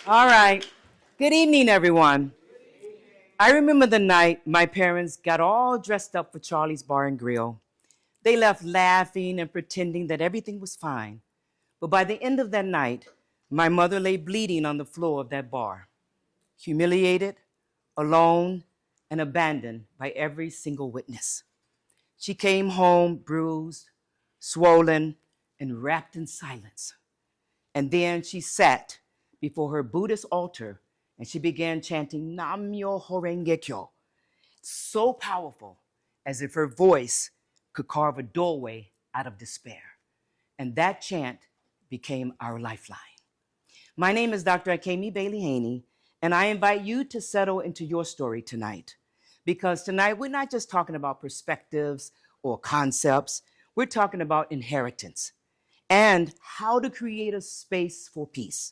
All right. Good evening, everyone. I remember the night my parents got all dressed up for Charlie's Bar and Grill. They left laughing and pretending that everything was fine. But by the end of that night, my mother lay bleeding on the floor of that bar, humiliated, alone, and abandoned by every single witness. She came home bruised, swollen, and wrapped in silence. And then she sat before her Buddhist altar and she began chanting Nam-myo Horenge-kyo, so powerful as if her voice could carve a doorway out of despair. And that chant became our lifeline. My name is Dr. Akemi Bailey-Haynie, and I invite you to settle into your story tonight. Because tonight we're not just talking about perspectives or concepts, we're talking about inheritance and how to create a space for peace,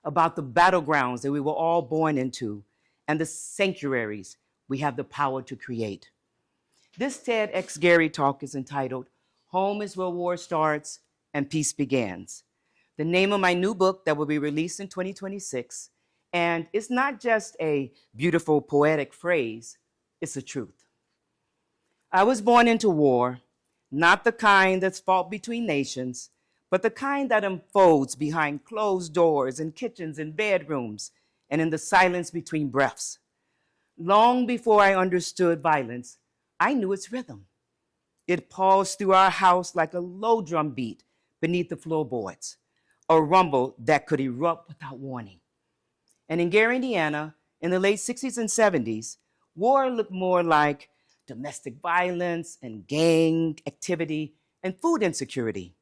about the battlegrounds that we were all born into and the sanctuaries we have the power to create. This TEDxGary talk is entitled Home is Where War Starts and Peace Begins, the name of my new book that will be released in 2026. And it's not just a beautiful poetic phrase, it's the truth. I was born into war, not the kind that's fought between nations, but the kind that unfolds behind closed doors in kitchens and bedrooms and in the silence between breaths. Long before I understood violence, I knew its rhythm. It pulsed through our house like a low drum beat beneath the floorboards, a rumble that could erupt without warning. And in Gary, Indiana, in the late 60s and 70s, war looked more like domestic violence and gang activity and food insecurity.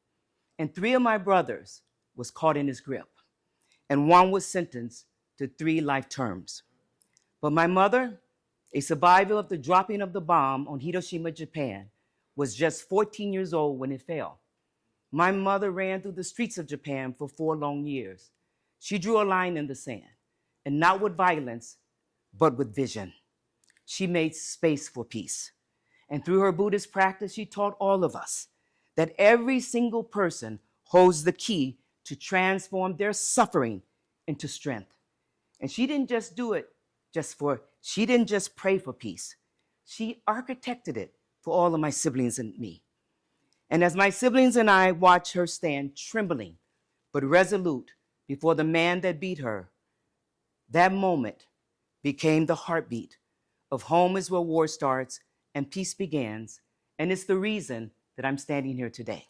And three of my brothers was caught in his grip, and one was sentenced to 3 life terms. But my mother, a survivor of the dropping of the bomb on Hiroshima, Japan, was just 14 years old when it fell. My mother ran through the streets of Japan for 4 long years. She drew a line in the sand, and not with violence, but with vision. She made space for peace. And through her Buddhist practice, she taught all of us that every single person holds the key to transform their suffering into strength. And she didn't just do it she didn't just pray for peace. She architected it for all of my siblings and me. And as my siblings and I watched her stand trembling but resolute before the man that beat her, that moment became the heartbeat of home is where war starts and peace begins. And it's the reason that I'm standing here today.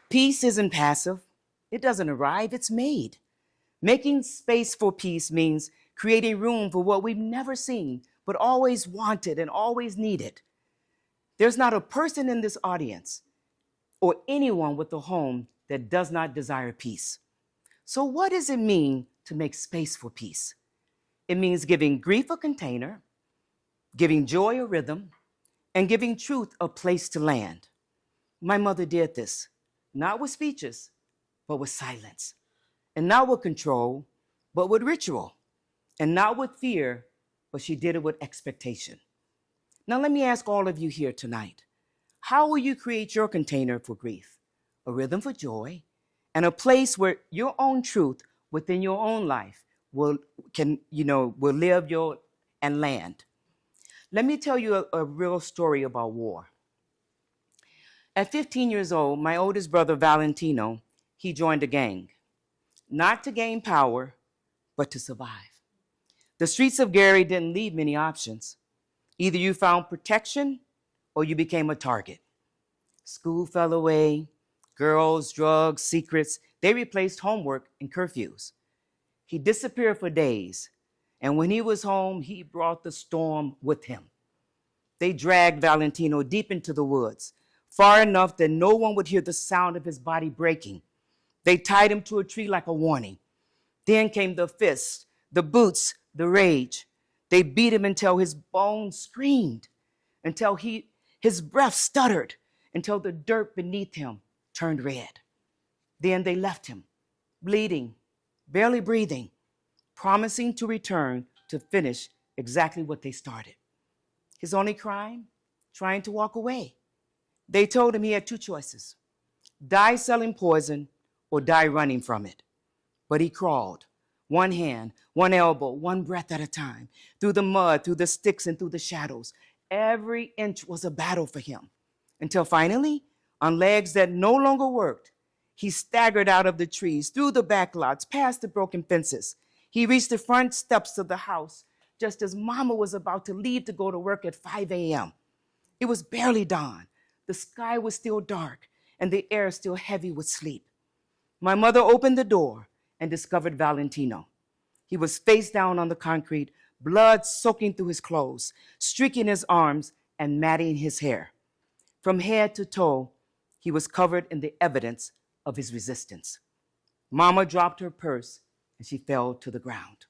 Peace isn't passive. It doesn't arrive, it's made. Making space for peace means creating room for what we've never seen, but always wanted and always needed. There's not a person in this audience or anyone with a home that does not desire peace. So what does it mean to make space for peace? It means giving grief a container, giving joy a rhythm, and giving truth a place to land. My mother did this, not with speeches, but with silence. And not with control, but with ritual. And not with fear, but she did it with expectation. Now let me ask all of you here tonight, how will you create your container for grief? A rhythm for joy, and a place where your own truth within your own life will live and land. Let me tell you a real story about war. At 15 years old, my oldest brother, Valentino, he joined a gang, not to gain power, but to survive. The streets of Gary didn't leave many options. Either you found protection or you became a target. School fell away, girls, drugs, secrets, they replaced homework and curfews. He disappeared for days, and when he was home, he brought the storm with him. They dragged Valentino deep into the woods, far enough that no one would hear the sound of his body breaking. They tied him to a tree like a warning. Then came the fists, the boots, the rage. They beat him until his bones screamed, until his breath stuttered, until the dirt beneath him turned red. Then they left him, bleeding, barely breathing, promising to return to finish exactly what they started. His only crime? Trying to walk away. They told him he had 2 choices. die selling poison, or die running from it. But he crawled, one hand, one elbow, one breath at a time, through the mud, through the sticks, and through the shadows. Every inch was a battle for him, until finally, on legs that no longer worked, he staggered out of the trees, through the back lots, past the broken fences. He reached the front steps of the house just as Mama was about to leave to go to work at 5 a.m. It was barely dawn. The sky was still dark, and the air still heavy with sleep. My mother opened the door and discovered Valentino. He was face down on the concrete, blood soaking through his clothes, streaking his arms and matting his hair. From head to toe, he was covered in the evidence of his resistance. Mama dropped her purse and she fell to the ground.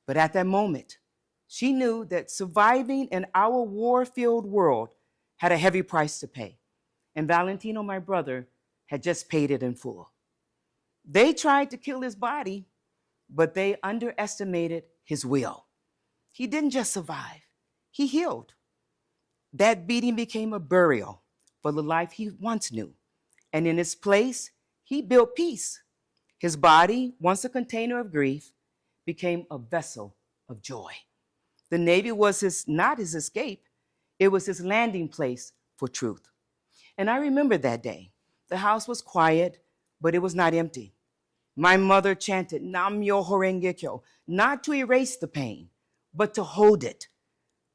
But at that moment, she knew that surviving in our war-filled world had a heavy price to pay, and Valentino, my brother, had just paid it in full. They tried to kill his body, but they underestimated his will. He didn't just survive, he healed. That beating became a burial for the life he once knew, and in its place, he built peace. His body, once a container of grief, became a vessel of joy. The Navy was not his escape, it was his landing place for truth. And I remember that day. The house was quiet, but it was not empty. My mother chanted, Nam Myo Horenge Kyo, not to erase the pain, but to hold it.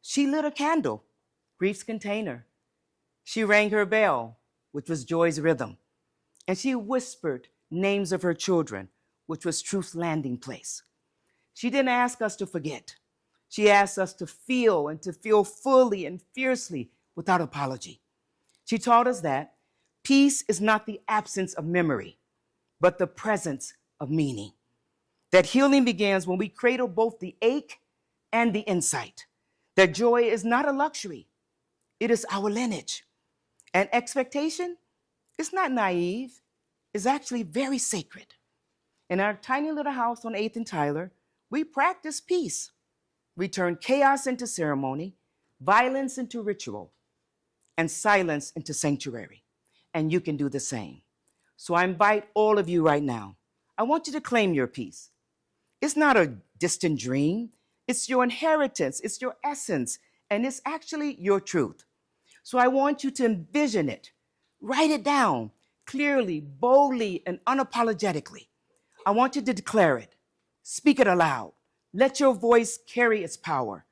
She lit a candle, grief's container. She rang her bell, which was joy's rhythm. And she whispered names of her children, which was truth's landing place. She didn't ask us to forget. She asked us to feel, and to feel fully and fiercely without apology. She taught us that peace is not the absence of memory, but the presence of meaning. That healing begins when we cradle both the ache and the insight. That joy is not a luxury, it is our lineage. And expectation is not naive, it's actually very sacred. In our tiny little house on 8th and Tyler, we practice peace. We turn chaos into ceremony, violence into ritual, and silence into sanctuary. And you can do the same. So I invite all of you right now, I want you to claim your peace. It's not a distant dream, it's your inheritance, it's your essence, and it's actually your truth. So I want you to envision it, write it down clearly, boldly, and unapologetically. I want you to declare it, speak it aloud. Let your voice carry its power.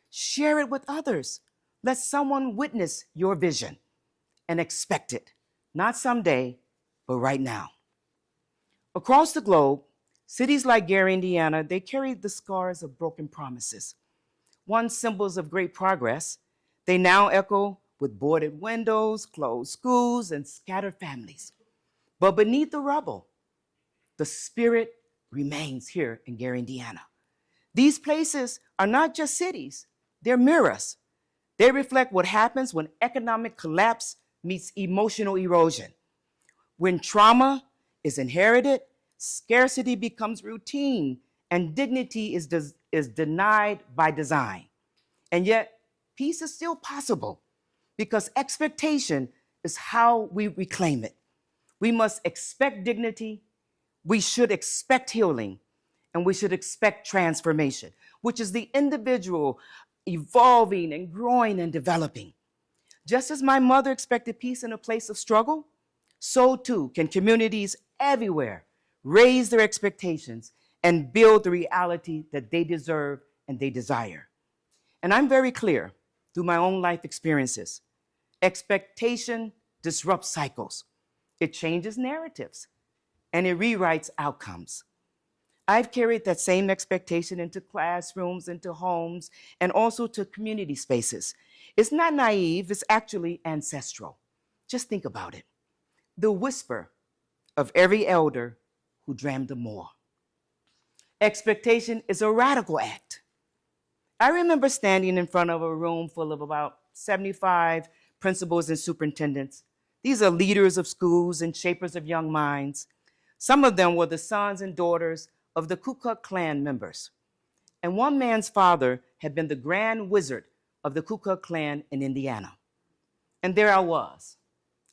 Share it with others. Let someone witness your vision and expect it, not someday, but right now. Across the globe, cities like Gary, Indiana, they carry the scars of broken promises. Once symbols of great progress, they now echo with boarded windows, closed schools, and scattered families. But beneath the rubble, the spirit remains here in Gary, Indiana. These places are not just cities, they're mirrors. They reflect what happens when economic collapse meets emotional erosion. When trauma is inherited, scarcity becomes routine, and dignity is denied by design. And yet, peace is still possible because expectation is how we reclaim it. We must expect dignity, we should expect healing, and we should expect transformation, which is the individual evolving and growing and developing. Just as my mother expected peace in a place of struggle, so too can communities everywhere raise their expectations and build the reality that they deserve and they desire. And I'm very clear through my own life experiences, expectation disrupts cycles. It changes narratives and it rewrites outcomes. I've carried that same expectation into classrooms, into homes, and also to community spaces. It's not naive, it's actually ancestral. Just think about it. The whisper of every elder who dreamed of more. Expectation is a radical act. I remember standing in front of a room full of about 75 principals and superintendents. These are leaders of schools and shapers of young minds. Some of them were the sons and daughters of the Ku Klux Klan members. And one man's father had been the grand wizard of the Ku Klux Klan in Indiana. And there I was.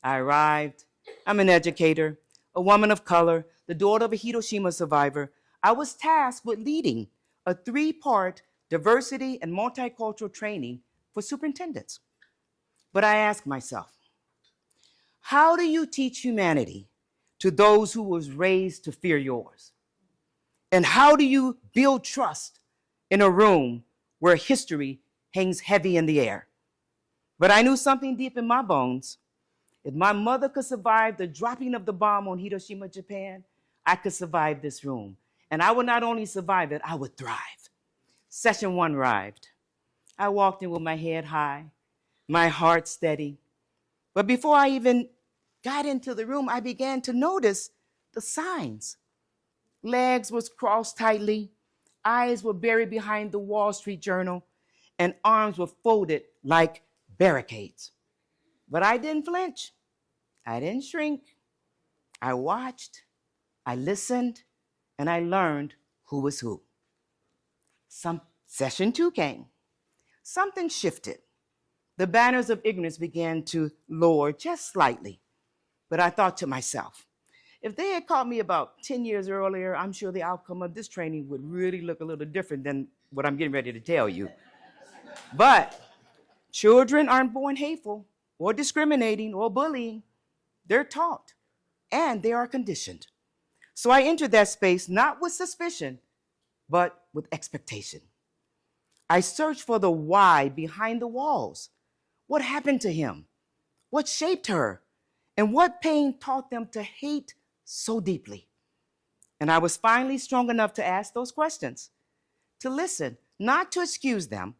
I arrived, I'm an educator, a woman of color, the daughter of a Hiroshima survivor. I was tasked with leading a 3-part diversity and multicultural training for superintendents. But I asked myself, how do you teach humanity to those who was raised to fear yours? And how do you build trust in a room where history hangs heavy in the air? But I knew something deep in my bones. If my mother could survive the dropping of the bomb on Hiroshima, Japan, I could survive this room. And I would not only survive it, I would thrive. Session 1 arrived. I walked in with my head high, my heart steady. But before I even got into the room, I began to notice the signs. Legs was crossed tightly, eyes were buried behind the Wall Street Journal, and arms were folded like barricades. But I didn't flinch. I didn't shrink. I watched, I listened, and I learned who was who. Session 2 came. Something shifted. The banners of ignorance began to lower just slightly. But I thought to myself, if they had caught me about 10 years earlier, I'm sure the outcome of this training would really look a little different than what I'm getting ready to tell you. But children aren't born hateful or discriminating or bullying. They're taught and they are conditioned. So I entered that space not with suspicion, but with expectation. I searched for the why behind the walls. What happened to him? What shaped her? And what pain taught them to hate so deeply? And I was finally strong enough to ask those questions, to listen, not to excuse them,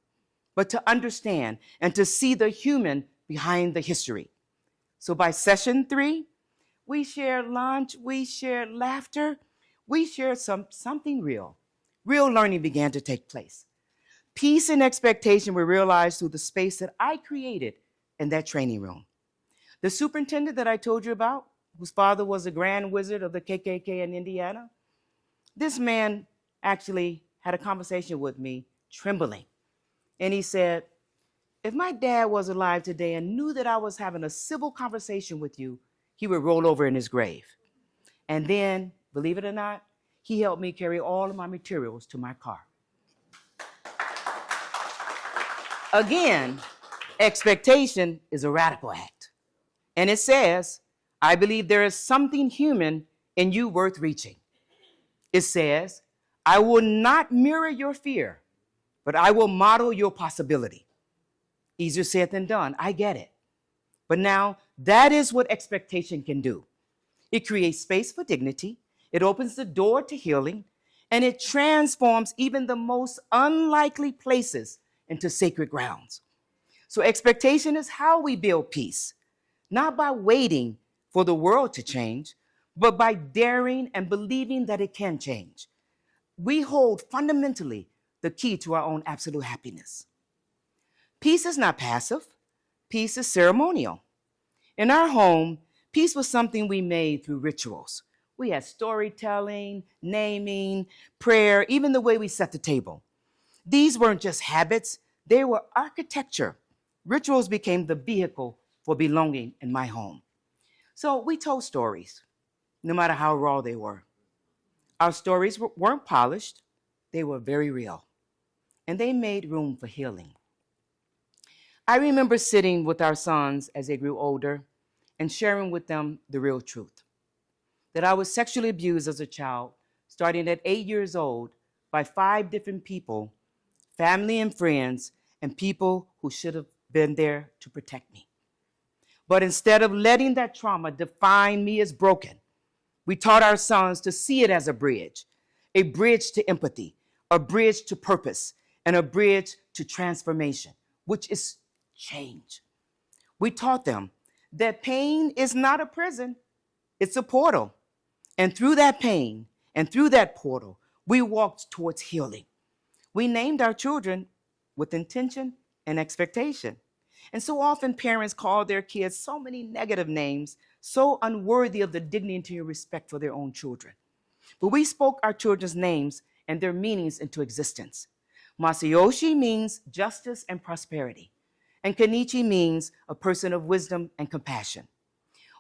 but to understand and to see the human behind the history. So by session 3, we shared lunch, we shared laughter, we shared something real. Real learning began to take place. Peace and expectation were realized through the space that I created in that training room. The superintendent that I told you about, whose father was a grand wizard of the KKK in Indiana, this man actually had a conversation with me, trembling. And he said, if my dad was alive today and knew that I was having a civil conversation with you, he would roll over in his grave. And then, believe it or not, he helped me carry all of my materials to my car. Again, expectation is a radical act. And it says, I believe there is something human in you worth reaching. It says, I will not mirror your fear, but I will model your possibility. Easier said than done, I get it. But now, that is what expectation can do. It creates space for dignity, it opens the door to healing, and it transforms even the most unlikely places into sacred grounds. So expectation is how we build peace, not by waiting for the world to change, but by daring and believing that it can change. We hold fundamentally the key to our own absolute happiness. Peace is not passive. Peace is ceremonial. In our home, peace was something we made through rituals. We had storytelling, naming, prayer, even the way we set the table. These weren't just habits, they were architecture. Rituals became the vehicle for belonging in my home. So we told stories, no matter how raw they were. Our stories weren't polished, they were very real, and they made room for healing. I remember sitting with our sons as they grew older and sharing with them the real truth, that I was sexually abused as a child, starting at 8 years old by 5 different people, family and friends, and people who should have been there to protect me. But instead of letting that trauma define me as broken, we taught our sons to see it as a bridge to empathy, a bridge to purpose, and a bridge to transformation, which is change. We taught them that pain is not a prison, it's a portal. And through that pain and through that portal, we walked towards healing. We named our children with intention and expectation. And so often parents call their kids so many negative names, so unworthy of the dignity and respect for their own children. But we spoke our children's names and their meanings into existence. Masayoshi means justice and prosperity, and Kenichi means a person of wisdom and compassion.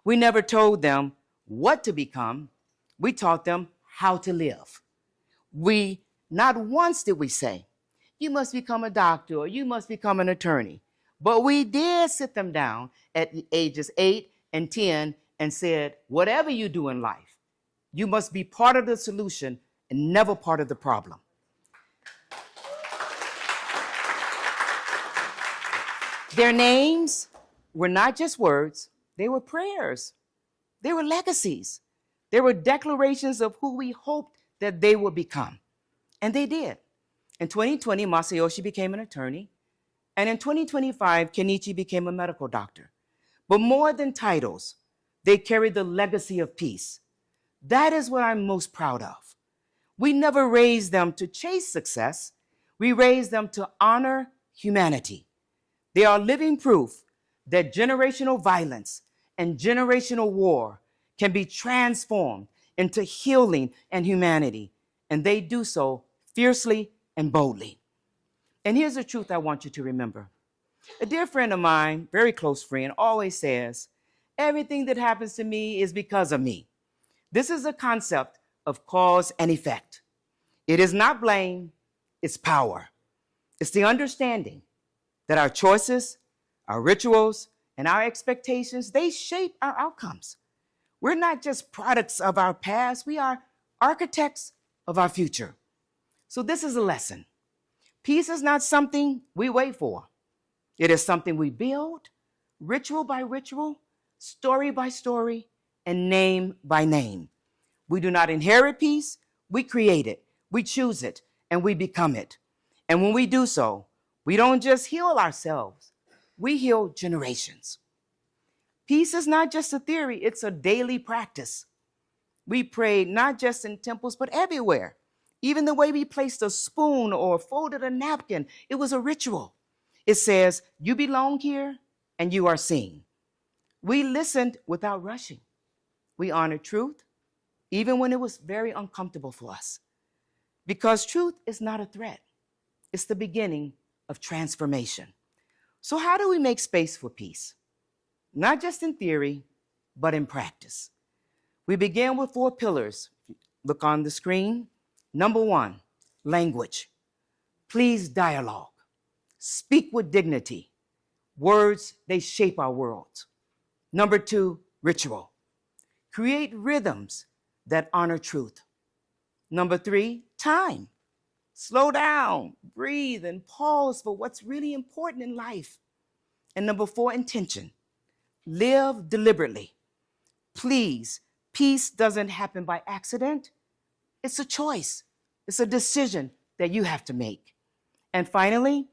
We never told them what to become. We taught them how to live. We not once did we say, you must become a doctor or you must become an attorney. But we did sit them down at the ages 8 and 10 and said, whatever you do in life, you must be part of the solution and never part of the problem. Their names were not just words, they were prayers. They were legacies. They were declarations of who we hoped that they would become. And they did. In 2020, Masayoshi became an attorney. And in 2025, Kenichi became a medical doctor. But more than titles, they carried the legacy of peace. That is what I'm most proud of. We never raised them to chase success. We raised them to honor humanity. They are living proof that generational violence and generational war can be transformed into healing and humanity. And they do so fiercely and boldly. And here's the truth I want you to remember. A dear friend of mine, very close friend, always says, everything that happens to me is because of me. This is a concept of cause and effect. It is not blame, it's power. It's the understanding that our choices, our rituals, and our expectations, they shape our outcomes. We're not just products of our past, we are architects of our future. So this is a lesson. Peace is not something we wait for. It is something we build, ritual by ritual, story by story, and name by name. We do not inherit peace, we create it, we choose it, and we become it. And when we do so, we don't just heal ourselves, we heal generations. Peace is not just a theory, it's a daily practice. We prayed not just in temples, but everywhere. Even the way we placed a spoon or folded a napkin, it was a ritual. It says, you belong here and you are seen. We listened without rushing. We honored truth, even when it was very uncomfortable for us. Because truth is not a threat. It's the beginning of transformation. So how do we make space for peace? Not just in theory, but in practice. We begin with 4 pillars. Look on the screen. Number 1, language. Please dialogue. Speak with dignity. Words, they shape our world. Number 2, ritual. Create rhythms that honor truth. Number 3, time. Slow down, breathe, and pause for what's really important in life. And number 4, intention. Live deliberately. Please, peace doesn't happen by accident. It's a choice. It's a decision that you have to make. And finally,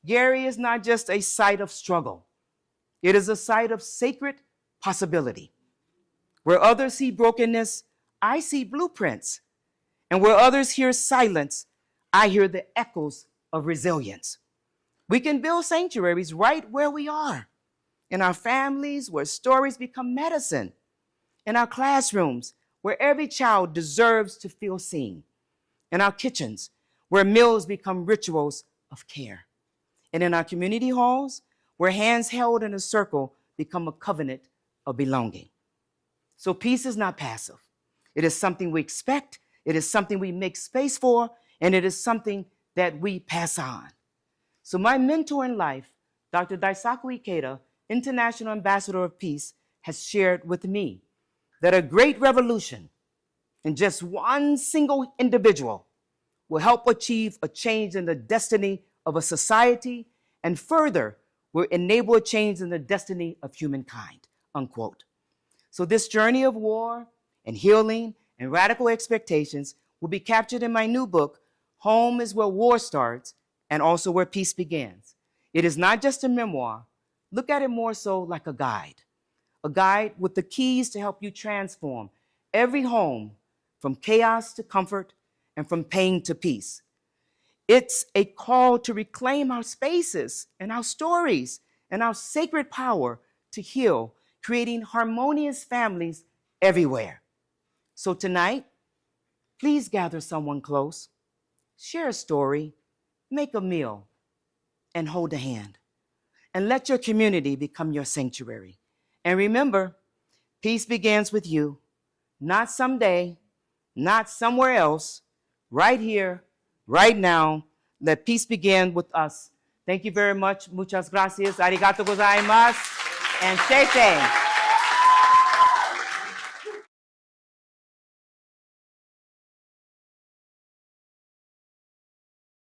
Gary is not just a site of struggle. It is a site of sacred possibility. Where others see brokenness, I see blueprints. And where others hear silence, I hear the echoes of resilience. We can build sanctuaries right where we are. In our families, where stories become medicine. In our classrooms, where every child deserves to feel seen. In our kitchens, where meals become rituals of care. And in our community halls, where hands held in a circle become a covenant of belonging. So peace is not passive. It is something we expect, it is something we make space for, and it is something that we pass on. So my mentor in life, Dr. Daisaku Ikeda, International Ambassador of Peace, has shared with me that a great revolution in just one single individual will help achieve a change in the destiny of a society and further will enable a change in the destiny of humankind, unquote. So this journey of war and healing and radical expectations will be captured in my new book, Home is Where War Starts and Also Where Peace Begins. It is not just a memoir. Look at it more so like a guide with the keys to help you transform every home from chaos to comfort and from pain to peace. It's a call to reclaim our spaces and our stories and our sacred power to heal, creating harmonious families everywhere. So tonight, please gather someone close, share a story, make a meal, and hold a hand. And let your community become your sanctuary. And remember, Peace begins with you, not someday, not somewhere else, right here, right now. Let peace begin with us. Thank you very much. Muchas gracias. Arigato gozaimasu. And shete.